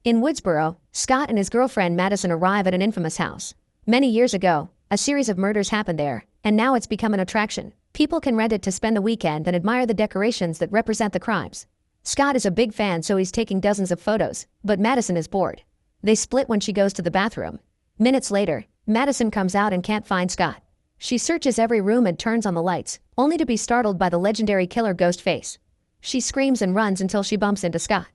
In Woodsboro, Scott and his girlfriend Madison arrive at an infamous house. Many years ago, a series of murders happened there, and now it's become an attraction. People can rent it to spend the weekend and admire the decorations that represent the crimes. Scott is a big fan, so he's taking dozens of photos, but Madison is bored. They split when she goes to the bathroom. Minutes later, Madison comes out and can't find Scott. She searches every room and turns on the lights, only to be startled by the legendary killer Ghostface. She screams and runs until she bumps into Scott.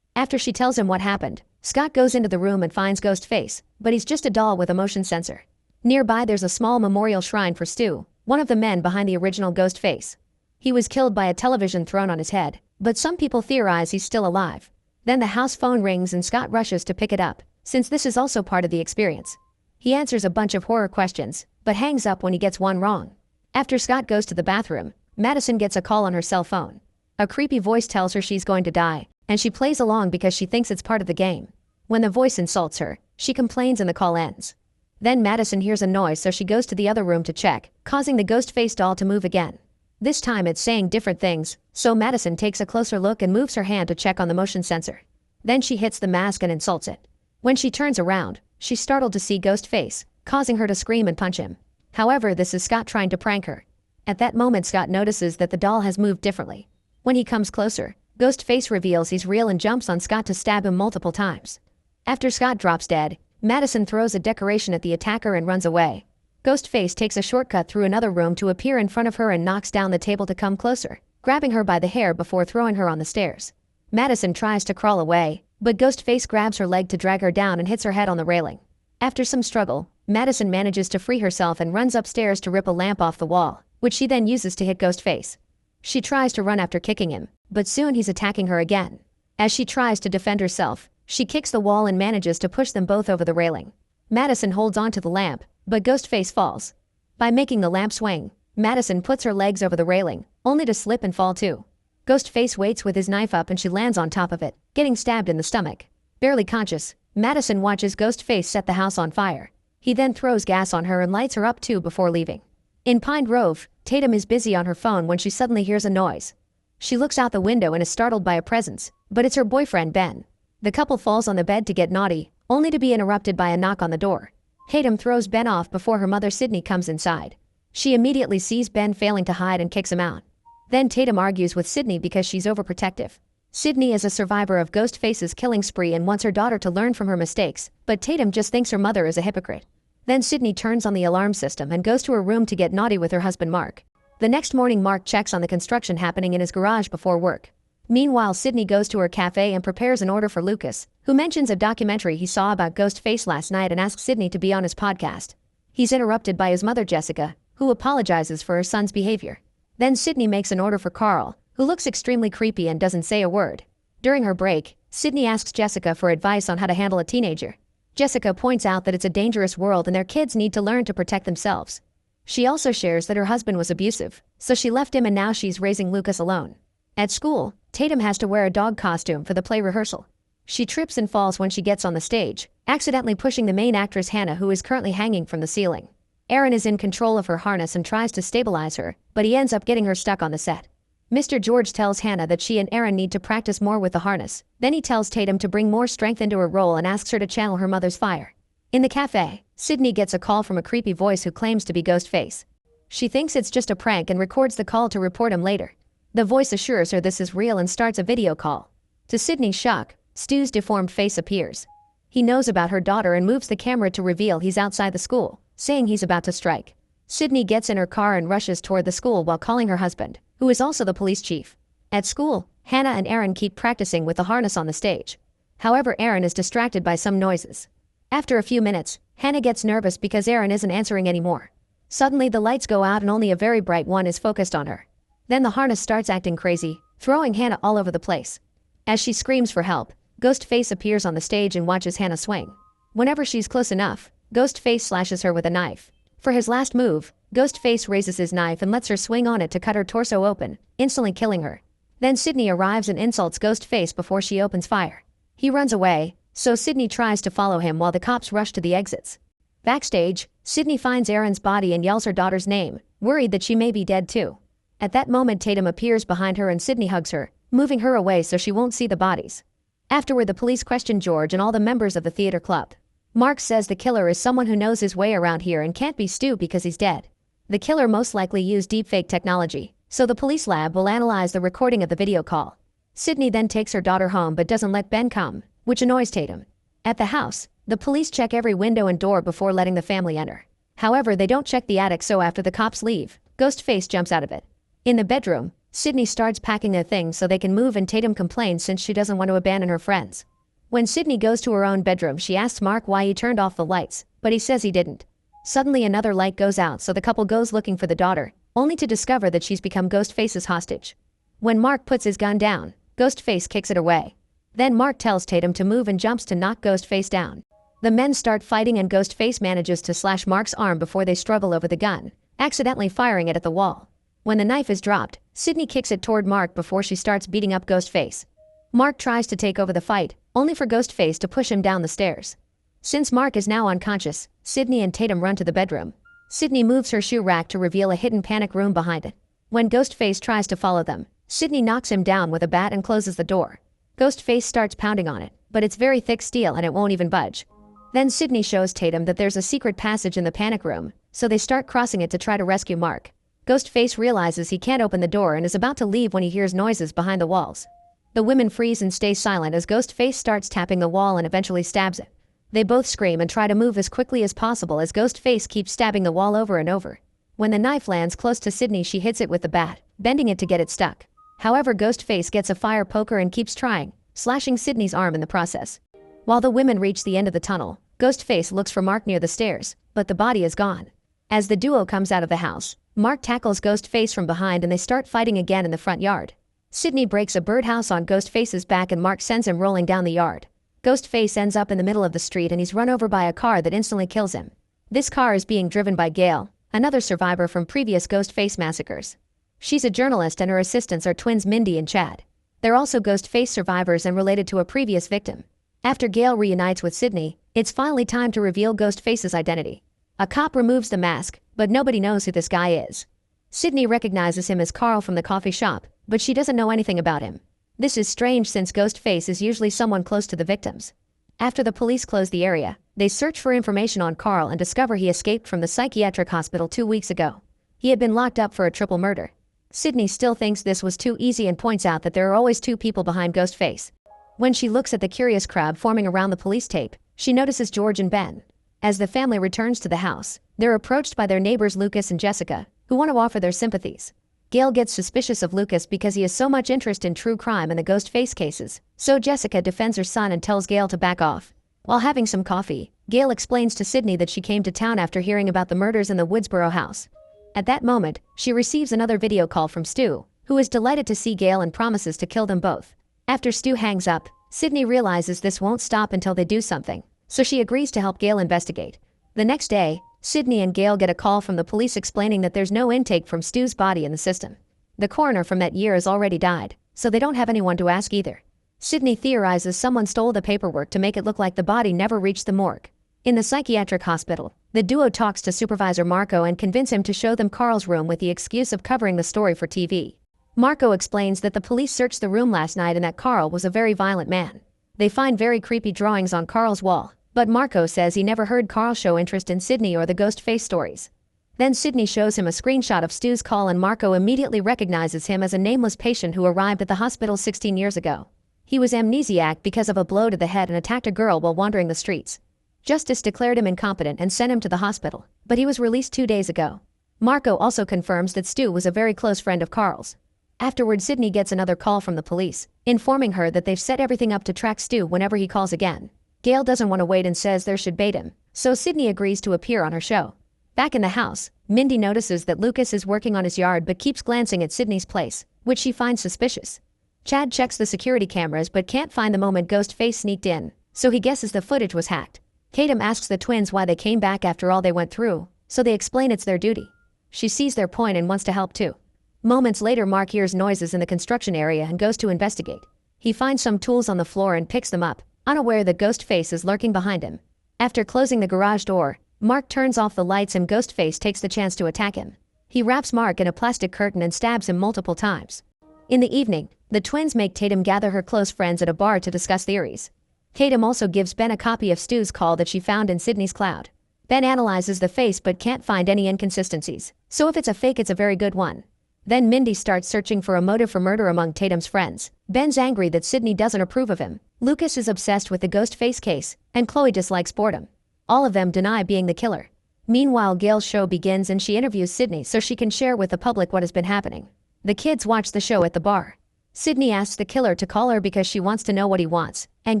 After she tells him what happened, Scott goes into the room and finds Ghostface, but he's just a doll with a motion sensor. Nearby there's a small memorial shrine for Stu, one of the men behind the original Ghostface. He was killed by a television thrown on his head, but some people theorize he's still alive. Then the house phone rings and Scott rushes to pick it up, since this is also part of the experience. He answers a bunch of horror questions, but hangs up when he gets one wrong. After Scott goes to the bathroom, Madison gets a call on her cell phone. A creepy voice tells her she's going to die, and she plays along because she thinks it's part of the game. When the voice insults her, she complains and the call ends. Then Madison hears a noise, so she goes to the other room to check, causing the Ghostface doll to move again. This time it's saying different things, so Madison takes a closer look and moves her hand to check on the motion sensor. Then she hits the mask and insults it. When she turns around, she's startled to see Ghostface, causing her to scream and punch him. However, this is Scott trying to prank her. At that moment, Scott notices that the doll has moved differently. When he comes closer, Ghostface reveals he's real and jumps on Scott to stab him multiple times. After Scott drops dead, Madison throws a decoration at the attacker and runs away. Ghostface takes a shortcut through another room to appear in front of her and knocks down the table to come closer, grabbing her by the hair before throwing her on the stairs. Madison tries to crawl away, but Ghostface grabs her leg to drag her down and hits her head on the railing. After some struggle, Madison manages to free herself and runs upstairs to rip a lamp off the wall, which she then uses to hit Ghostface. She tries to run after kicking him, but soon he's attacking her again. As she tries to defend herself, she kicks the wall and manages to push them both over the railing. Madison holds onto the lamp, but Ghostface falls. By making the lamp swing, Madison puts her legs over the railing, only to slip and fall too. Ghostface waits with his knife up and she lands on top of it, getting stabbed in the stomach. Barely conscious, Madison watches Ghostface set the house on fire. He then throws gas on her and lights her up too before leaving. In Pine Grove, Tatum is busy on her phone when she suddenly hears a noise. She looks out the window and is startled by a presence, but it's her boyfriend Ben. The couple falls on the bed to get naughty, only to be interrupted by a knock on the door. Tatum throws Ben off before her mother Sydney comes inside. She immediately sees Ben failing to hide and kicks him out. Then Tatum argues with Sydney because she's overprotective. Sydney is a survivor of Ghostface's killing spree and wants her daughter to learn from her mistakes, but Tatum just thinks her mother is a hypocrite. Then Sydney turns on the alarm system and goes to her room to get naughty with her husband Mark. The next morning, Mark checks on the construction happening in his garage before work. Meanwhile, Sydney goes to her cafe and prepares an order for Lucas, who mentions a documentary he saw about Ghostface last night and asks Sydney to be on his podcast. He's interrupted by his mother Jessica, who apologizes for her son's behavior. Then Sydney makes an order for Carl, who looks extremely creepy and doesn't say a word. During her break, Sydney asks Jessica for advice on how to handle a teenager. Jessica points out that it's a dangerous world and their kids need to learn to protect themselves. She also shares that her husband was abusive, so she left him and now she's raising Lucas alone. At school, Tatum has to wear a dog costume for the play rehearsal. She trips and falls when she gets on the stage, accidentally pushing the main actress Hannah, who is currently hanging from the ceiling. Aaron is in control of her harness and tries to stabilize her, but he ends up getting her stuck on the set. Mr. George tells Hannah that she and Aaron need to practice more with the harness. Then he tells Tatum to bring more strength into her role and asks her to channel her mother's fire. In the cafe, Sydney gets a call from a creepy voice who claims to be Ghostface. She thinks it's just a prank and records the call to report him later. The voice assures her this is real and starts a video call. To Sydney's shock, Stu's deformed face appears. He knows about her daughter and moves the camera to reveal he's outside the school, saying he's about to strike. Sydney gets in her car and rushes toward the school while calling her husband, who is also the police chief. At school, Hannah and Aaron keep practicing with the harness on the stage. However, Aaron is distracted by some noises. After a few minutes, Hannah gets nervous because Aaron isn't answering anymore. Suddenly the lights go out and only a very bright one is focused on her. Then the harness starts acting crazy, throwing Hannah all over the place. As she screams for help, Ghostface appears on the stage and watches Hannah swing. Whenever she's close enough, Ghostface slashes her with a knife. For his last move, Ghostface raises his knife and lets her swing on it to cut her torso open, instantly killing her. Then Sydney arrives and insults Ghostface before she opens fire. He runs away, so Sydney tries to follow him while the cops rush to the exits. Backstage, Sydney finds Aaron's body and yells her daughter's name, worried that she may be dead too. At that moment, Tatum appears behind her and Sydney hugs her, moving her away so she won't see the bodies. Afterward, the police question George and all the members of the theater club. Mark says the killer is someone who knows his way around here and can't be Stu because he's dead. The killer most likely used deepfake technology, so the police lab will analyze the recording of the video call. Sydney then takes her daughter home but doesn't let Ben come, which annoys Tatum. At the house, the police check every window and door before letting the family enter. However, they don't check the attic, so after the cops leave, Ghostface jumps out of it. In the bedroom, Sydney starts packing their things so they can move, and Tatum complains since she doesn't want to abandon her friends. When Sydney goes to her own bedroom, she asks Mark why he turned off the lights, but he says he didn't. Suddenly another light goes out, so the couple goes looking for the daughter, only to discover that she's become Ghostface's hostage. When Mark puts his gun down, Ghostface kicks it away. Then Mark tells Tatum to move and jumps to knock Ghostface down. The men start fighting and Ghostface manages to slash Mark's arm before they struggle over the gun, accidentally firing it at the wall. When the knife is dropped, Sydney kicks it toward Mark before she starts beating up Ghostface. Mark tries to take over the fight, only for Ghostface to push him down the stairs. Since Mark is now unconscious, Sydney and Tatum run to the bedroom. Sydney moves her shoe rack to reveal a hidden panic room behind it. When Ghostface tries to follow them, Sydney knocks him down with a bat and closes the door. Ghostface starts pounding on it, but it's very thick steel and it won't even budge. Then Sydney shows Tatum that there's a secret passage in the panic room, so they start crossing it to try to rescue Mark. Ghostface realizes he can't open the door and is about to leave when he hears noises behind the walls. The women freeze and stay silent as Ghostface starts tapping the wall and eventually stabs it. They both scream and try to move as quickly as possible as Ghostface keeps stabbing the wall over and over. When the knife lands close to Sydney, she hits it with the bat, bending it to get it stuck. However, Ghostface gets a fire poker and keeps trying, slashing Sydney's arm in the process. While the women reach the end of the tunnel, Ghostface looks for Mark near the stairs, but the body is gone. As the duo comes out of the house, Mark tackles Ghostface from behind and they start fighting again in the front yard. Sydney breaks a birdhouse on Ghostface's back and Mark sends him rolling down the yard. Ghostface ends up in the middle of the street and he's run over by a car that instantly kills him. This car is being driven by Gail, another survivor from previous Ghostface massacres. She's a journalist and her assistants are twins Mindy and Chad. They're also Ghostface survivors and related to a previous victim. After Gail reunites with Sydney, it's finally time to reveal Ghostface's identity. A cop removes the mask, but nobody knows who this guy is. Sydney recognizes him as Carl from the coffee shop, but she doesn't know anything about him. This is strange since Ghostface is usually someone close to the victims. After the police close the area, they search for information on Carl and discover he escaped from the psychiatric hospital 2 weeks ago. He had been locked up for a triple murder. Sydney still thinks this was too easy and points out that there are always two people behind Ghostface. When she looks at the curious crowd forming around the police tape, she notices George and Ben. As the family returns to the house, they're approached by their neighbors Lucas and Jessica, who want to offer their sympathies. Gail gets suspicious of Lucas because he has so much interest in true crime and the Ghostface cases, so Jessica defends her son and tells Gail to back off. While having some coffee, Gail explains to Sydney that she came to town after hearing about the murders in the Woodsboro house. At that moment, she receives another video call from Stu, who is delighted to see Gail and promises to kill them both. After Stu hangs up, Sydney realizes this won't stop until they do something, so she agrees to help Gail investigate. The next day, Sydney and Gail get a call from the police explaining that there's no intake from Stu's body in the system. The coroner from that year has already died, so they don't have anyone to ask either. Sydney theorizes someone stole the paperwork to make it look like the body never reached the morgue. In the psychiatric hospital, the duo talks to Supervisor Marco and convince him to show them Carl's room with the excuse of covering the story for TV. Marco explains that the police searched the room last night and that Carl was a very violent man. They find very creepy drawings on Carl's wall, but Marco says he never heard Carl show interest in Sydney or the Ghostface stories. Then Sydney shows him a screenshot of Stu's call and Marco immediately recognizes him as a nameless patient who arrived at the hospital 16 years ago. He was amnesiac because of a blow to the head and attacked a girl while wandering the streets. Justice declared him incompetent and sent him to the hospital, but he was released 2 days ago. Marco also confirms that Stu was a very close friend of Carl's. Afterward, Sydney gets another call from the police, informing her that they've set everything up to track Stu whenever he calls again. Gail doesn't want to wait and says there should bait him, so Sydney agrees to appear on her show. Back in the house, Mindy notices that Lucas is working on his yard but keeps glancing at Sydney's place, which she finds suspicious. Chad checks the security cameras but can't find the moment Ghostface sneaked in, so he guesses the footage was hacked. Tatum asks the twins why they came back after all they went through, so they explain it's their duty. She sees their point and wants to help too. Moments later, Mark hears noises in the construction area and goes to investigate. He finds some tools on the floor and picks them up, unaware that Ghostface is lurking behind him. After closing the garage door, Mark turns off the lights and Ghostface takes the chance to attack him. He wraps Mark in a plastic curtain and stabs him multiple times. In the evening, The twins make Tatum gather her close friends at a bar to discuss theories. Tatum also gives Ben a copy of Stu's call that she found in Sydney's cloud. Ben analyzes the face but can't find any inconsistencies, so if it's a fake it's a very good one. Then Mindy starts searching for a motive for murder among Tatum's friends. Ben's angry that Sydney doesn't approve of him. Lucas is obsessed with the ghost face case, and Chloe dislikes boredom. All of them deny being the killer. Meanwhile, Gail's show begins and she interviews Sydney so she can share with the public what has been happening. The kids watch the show at the bar. Sydney asks the killer to call her because she wants to know what he wants, and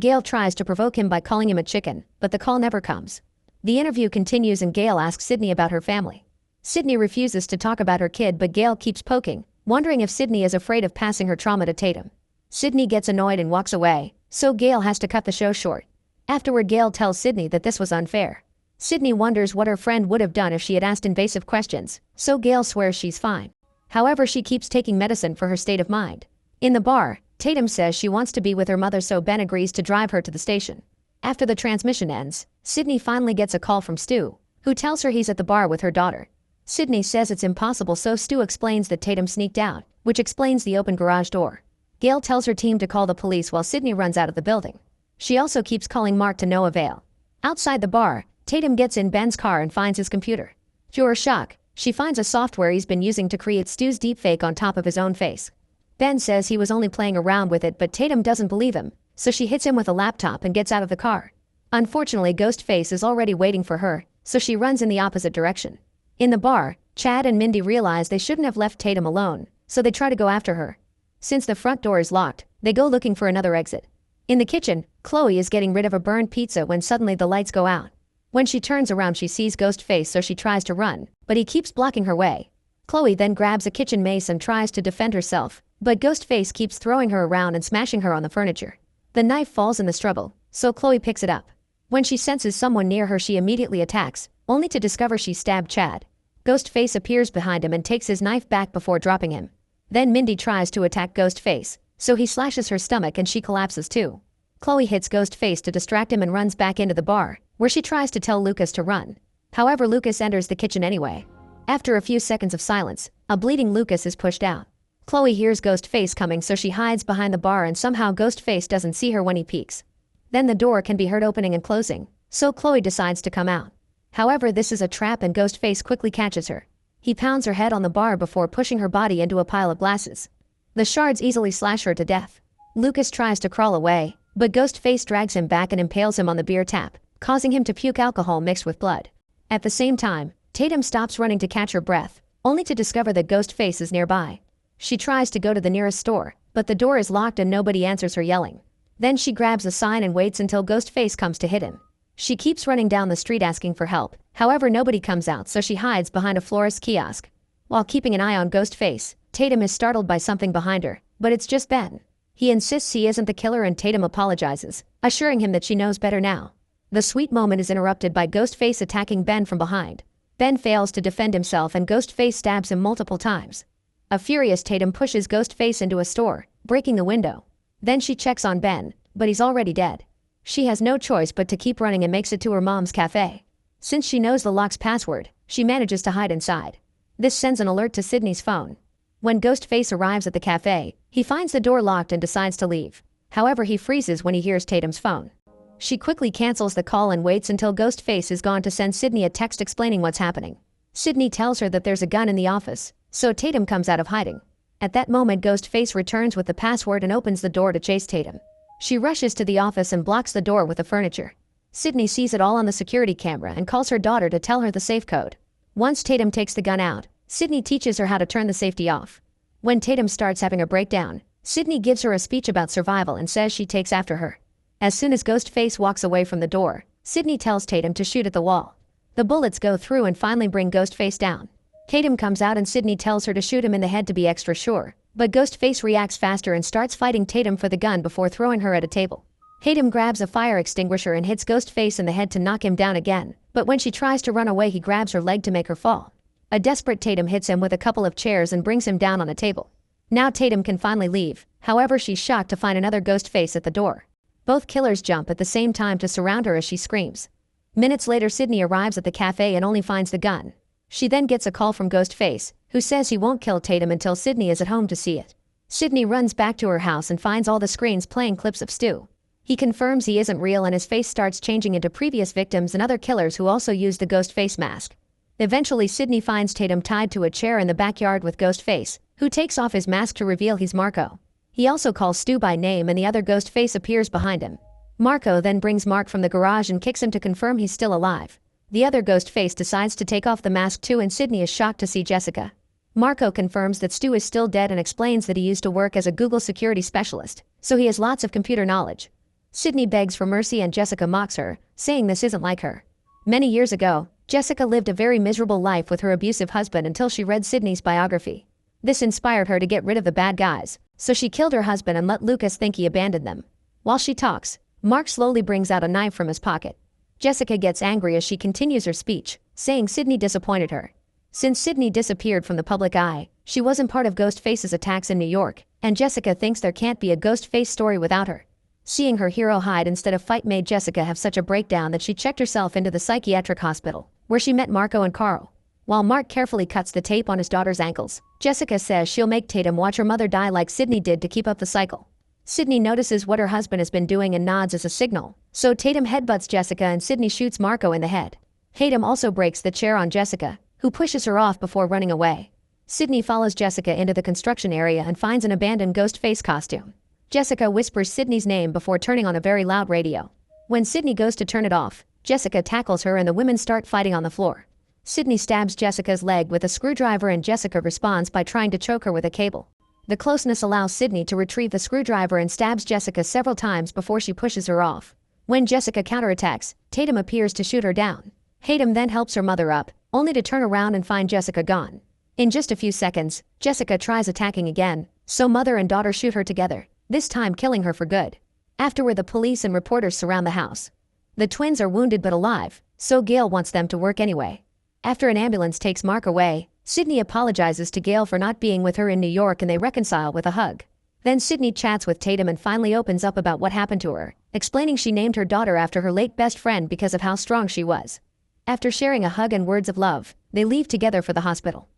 Gail tries to provoke him by calling him a chicken, but the call never comes. The interview continues and Gail asks Sydney about her family. Sydney refuses to talk about her kid but Gail keeps poking, wondering if Sydney is afraid of passing her trauma to Tatum. Sydney gets annoyed and walks away, so Gail has to cut the show short. Afterward, Gail tells Sydney that this was unfair. Sydney wonders what her friend would have done if she had asked invasive questions, so Gail swears she's fine. However, she keeps taking medicine for her state of mind. In the bar, Tatum says she wants to be with her mother so Ben agrees to drive her to the station. After the transmission ends, Sydney finally gets a call from Stu, who tells her he's at the bar with her daughter. Sydney says it's impossible, so Stu explains that Tatum sneaked out, which explains the open garage door. Gail tells her team to call the police while Sydney runs out of the building. She also keeps calling Mark to no avail. Outside the bar, Tatum gets in Ben's car and finds his computer. To her shock, she finds a software he's been using to create Stu's deepfake on top of his own face. Ben says he was only playing around with it, but Tatum doesn't believe him, so she hits him with a laptop and gets out of the car. Unfortunately, Ghostface is already waiting for her, so she runs in the opposite direction. In the bar, Chad and Mindy realize they shouldn't have left Tatum alone, so they try to go after her. Since the front door is locked, they go looking for another exit. In the kitchen, Chloe is getting rid of a burned pizza when suddenly the lights go out. When she turns around, she sees Ghostface, so she tries to run, but he keeps blocking her way. Chloe then grabs a kitchen mace and tries to defend herself, but Ghostface keeps throwing her around and smashing her on the furniture. The knife falls in the struggle, so Chloe picks it up. When she senses someone near her, she immediately attacks, only to discover she stabbed Chad. Ghostface appears behind him and takes his knife back before dropping him. Then Mindy tries to attack Ghostface, so he slashes her stomach and she collapses too. Chloe hits Ghostface to distract him and runs back into the bar, where she tries to tell Lucas to run. However, Lucas enters the kitchen anyway. After a few seconds of silence, a bleeding Lucas is pushed out. Chloe hears Ghostface coming, so she hides behind the bar and somehow Ghostface doesn't see her when he peeks. Then the door can be heard opening and closing, so Chloe decides to come out. However, this is a trap and Ghostface quickly catches her. He pounds her head on the bar before pushing her body into a pile of glasses. The shards easily slash her to death. Lucas tries to crawl away, but Ghostface drags him back and impales him on the beer tap, causing him to puke alcohol mixed with blood. At the same time, Tatum stops running to catch her breath, only to discover that Ghostface is nearby. She tries to go to the nearest store, but the door is locked and nobody answers her yelling. Then she grabs a sign and waits until Ghostface comes to hit him. She keeps running down the street asking for help, however nobody comes out, so she hides behind a florist's kiosk. While keeping an eye on Ghostface, Tatum is startled by something behind her, but it's just Ben. He insists he isn't the killer and Tatum apologizes, assuring him that she knows better now. The sweet moment is interrupted by Ghostface attacking Ben from behind. Ben fails to defend himself and Ghostface stabs him multiple times. A furious Tatum pushes Ghostface into a store, breaking the window. Then she checks on Ben, but he's already dead. She has no choice but to keep running and makes it to her mom's cafe. Since she knows the lock's password, she manages to hide inside. This sends an alert to Sydney's phone. When Ghostface arrives at the cafe, he finds the door locked and decides to leave. However, he freezes when he hears Tatum's phone. She quickly cancels the call and waits until Ghostface is gone to send Sydney a text explaining what's happening. Sydney tells her that there's a gun in the office, so Tatum comes out of hiding. At that moment, Ghostface returns with the password and opens the door to chase Tatum. She rushes to the office and blocks the door with the furniture. Sydney sees it all on the security camera and calls her daughter to tell her the safe code. Once Tatum takes the gun out, Sydney teaches her how to turn the safety off. When Tatum starts having a breakdown, Sydney gives her a speech about survival and says she takes after her. As soon as Ghostface walks away from the door, Sydney tells Tatum to shoot at the wall. The bullets go through and finally bring Ghostface down. Tatum comes out and Sydney tells her to shoot him in the head to be extra sure, but Ghostface reacts faster and starts fighting Tatum for the gun before throwing her at a table. Tatum grabs a fire extinguisher and hits Ghostface in the head to knock him down again, but when she tries to run away, he grabs her leg to make her fall. A desperate Tatum hits him with a couple of chairs and brings him down on a table. Now Tatum can finally leave, however she's shocked to find another Ghostface at the door. Both killers jump at the same time to surround her as she screams. Minutes later, Sydney arrives at the cafe and only finds the gun. She then gets a call from Ghostface, who says he won't kill Tatum until Sydney is at home to see it. Sydney runs back to her house and finds all the screens playing clips of Stu. He confirms he isn't real and his face starts changing into previous victims and other killers who also use the ghost face mask. Eventually, Sydney finds Tatum tied to a chair in the backyard with ghost face, who takes off his mask to reveal he's Marco. He also calls Stu by name and the other ghost face appears behind him. Marco then brings Mark from the garage and kicks him to confirm he's still alive. The other ghost face decides to take off the mask too and Sydney is shocked to see Jessica. Marco confirms that Stu is still dead and explains that he used to work as a Google security specialist, so he has lots of computer knowledge. Sydney begs for mercy and Jessica mocks her, saying this isn't like her. Many years ago, Jessica lived a very miserable life with her abusive husband until she read Sydney's biography. This inspired her to get rid of the bad guys, so she killed her husband and let Lucas think he abandoned them. While she talks, Mark slowly brings out a knife from his pocket. Jessica gets angry as she continues her speech, saying Sydney disappointed her. Since Sydney disappeared from the public eye, she wasn't part of Ghostface's attacks in New York, and Jessica thinks there can't be a Ghostface story without her. Seeing her hero hide instead of fight made Jessica have such a breakdown that she checked herself into the psychiatric hospital, where she met Marco and Carl. While Mark carefully cuts the tape on his daughter's ankles, Jessica says she'll make Tatum watch her mother die like Sydney did to keep up the cycle. Sydney notices what her husband has been doing and nods as a signal, so Tatum headbutts Jessica and Sydney shoots Marco in the head. Tatum also breaks the chair on Jessica, who pushes her off before running away. Sydney follows Jessica into the construction area and finds an abandoned ghost face costume. Jessica whispers Sydney's name before turning on a very loud radio. When Sydney goes to turn it off, Jessica tackles her and the women start fighting on the floor. Sydney stabs Jessica's leg with a screwdriver and Jessica responds by trying to choke her with a cable. The closeness allows Sydney to retrieve the screwdriver and stabs Jessica several times before she pushes her off. When Jessica counterattacks, Tatum appears to shoot her down. Tatum then helps her mother up, only to turn around and find Jessica gone. In just a few seconds, Jessica tries attacking again, so mother and daughter shoot her together, this time killing her for good. Afterward, the police and reporters surround the house. The twins are wounded but alive, so Gail wants them to work anyway. After an ambulance takes Mark away, Sydney apologizes to Gail for not being with her in New York and they reconcile with a hug. Then Sydney chats with Tatum and finally opens up about what happened to her, explaining she named her daughter after her late best friend because of how strong she was. After sharing a hug and words of love, they leave together for the hospital.